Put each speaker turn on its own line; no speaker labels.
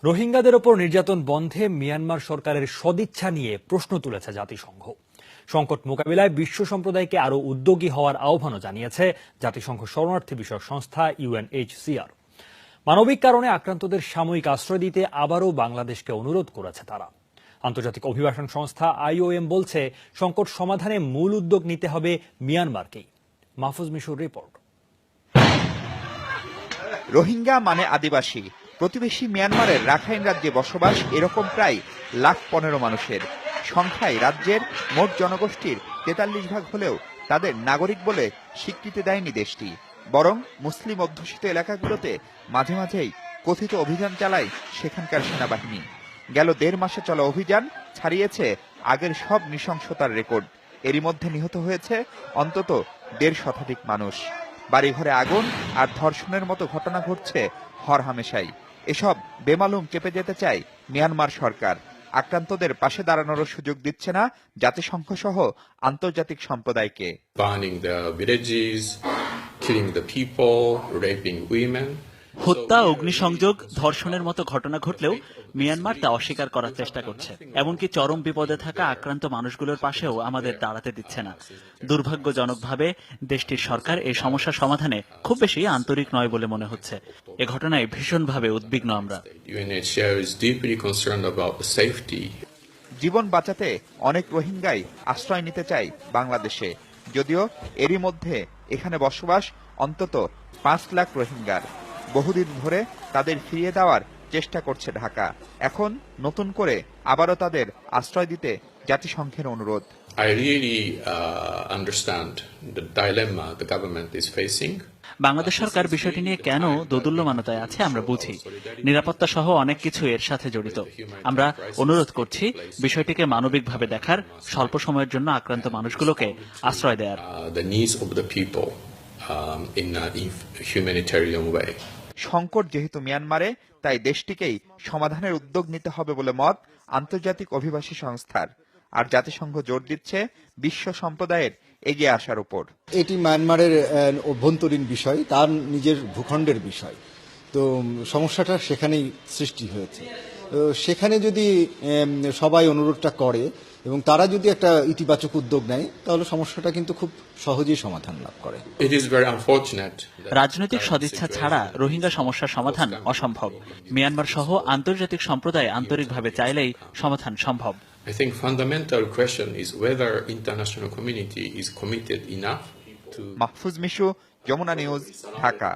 রোহিঙ্গাদের ওপর নির্যাতন বন্ধে মিয়ানমার সরকারের সদিচ্ছা নিয়ে প্রশ্ন তুলেছে জাতিসংঘ। সংকট মোকাবিলায় বিশ্ব সম্প্রদায়কে আরও উদ্যোগী হওয়ার আহ্বানও জানিয়েছে জাতিসংঘ শরণার্থী বিষয়ক সংস্থা UNHCR। মানবিক কারণে আক্রান্তদের সাময়িক আশ্রয় দিতে আবারও বাংলাদেশকে অনুরোধ করেছে তারা। আন্তর্জাতিক অভিবাসন সংস্থা IOM বলছে, সংকট সমাধানে মূল উদ্যোগ নিতে হবে মিয়ানমারকেই। মাহফুজ মিশুর রিপোর্ট।
রোহিঙ্গা মানে আদিবাসী। প্রতিবেশী মিয়ানমারের রাখাইন রাজ্যে বসবাস এরকম প্রায় 1,15,000 মানুষের সংখ্যায় রাজ্যের মোট জনগোষ্ঠীর 43% হলেও তাদের নাগরিক বলে স্বীকৃতি দেয়নি দেশটি। বরং মুসলিম অধ্যুষিত এলাকাগুলোতে মাঝে মাঝেই কথিত অভিযান চালায় সেখানকার সেনাবাহিনী। গেল 1.5 মাসে চলা অভিযান ছাড়িয়েছে আগের সব নৃশংসতার রেকর্ড। এরই মধ্যে নিহত হয়েছে অন্তত 1.5 শতাধিক মানুষ। বাড়িঘরে আগুন আর ধর্ষণের মতো ঘটনা ঘটছে হরহামেশাই। এসব বেমালুম চেপে যেতে চায় মিয়ানমার সরকার। আক্রান্তদের পাশে দাঁড়ানোর সুযোগ দিচ্ছে না জাতিসংঘ সহ আন্তর্জাতিক সম্প্রদায়কে।
হত্যা, অগ্নিসংযোগ, ধর্ষণের মতো ঘটনা ঘটলেও মিয়ানমার তা অস্বীকার করার চেষ্টা করছে। এমনকি চরম বিপদে থাকা আক্রান্ত মানুষগুলোর পাশেও আমাদের দাঁড়াতে দিচ্ছে না। দুর্ভাগ্যজনকভাবে দেশটির সরকার এই সমস্যা সমাধানে খুব বেশি আন্তরিক নয় বলে মনে হচ্ছে। এ ঘটনায় ভীষণভাবে উদ্বিগ্ন আমরা।
জীবন বাঁচাতে অনেক রোহিঙ্গাই আশ্রয় নিতে চায় বাংলাদেশে, যদিও এরই মধ্যে এখানে বসবাস অন্তত 5 লাখ রোহিঙ্গার। বহুদিন ধরে তাদের ফিরিয়ে দেওয়ার চেষ্টা করছে ঢাকা। এখন নতুন করে আবারও তাদের আশ্রয় দিতে জাতিসংঘের অনুরোধ।
I really understand the dilemma the government is facing.
Bangladesh সরকার বিষয়টি নিয়ে কেন দোদুল্যমানতায় আছে আমরা বুঝি। নিরাপত্তা সহ অনেক কিছু এর সাথে জড়িত। আমরা অনুরোধ করছি বিষয়টিকে মানবিকভাবে দেখার, স্বল্প সময়ের জন্য আক্রান্ত মানুষগুলোকে আশ্রয় দেওয়ার।
The needs of the people in a humanitarian way.
সংকট যেহেতু মিয়ানমারে, তাই দেশটিকেই সমাধানের উদ্যোগ নিতে হবে বলে মত আন্তর্জাতিক অভিবাসী সংস্থার। আর জাতিসংঘ জোর দিচ্ছে বিশ্ব সম্প্রদায়ের এগিয়ে আসার উপর।
এটি মিয়ানমারের অভ্যন্তরীণ বিষয়, তার নিজের ভূখণ্ডের বিষয়। তো সমস্যাটা সেখানেই সৃষ্টি হয়েছে। সেখানে যদি সবাই অনুরোধটা করে এবং তারা যদি একটা ইতিবাচক উদ্যোগ নেয়, তাহলে সমস্যাটা কিন্তু খুব সহজেই সমাধান লাভ করে।
রাজনৈতিক সদিচ্ছা ছাড়া রোহিঙ্গা সমস্যার সমাধান অসম্ভব। মিয়ানমার সহ আন্তর্জাতিক সম্প্রদায় আন্তরিকভাবে চাইলেই সমাধান সম্ভব।
I think fundamental question is whether international community is committed enough to
Mahfuz Mishu, Jamuna news, Dhaka.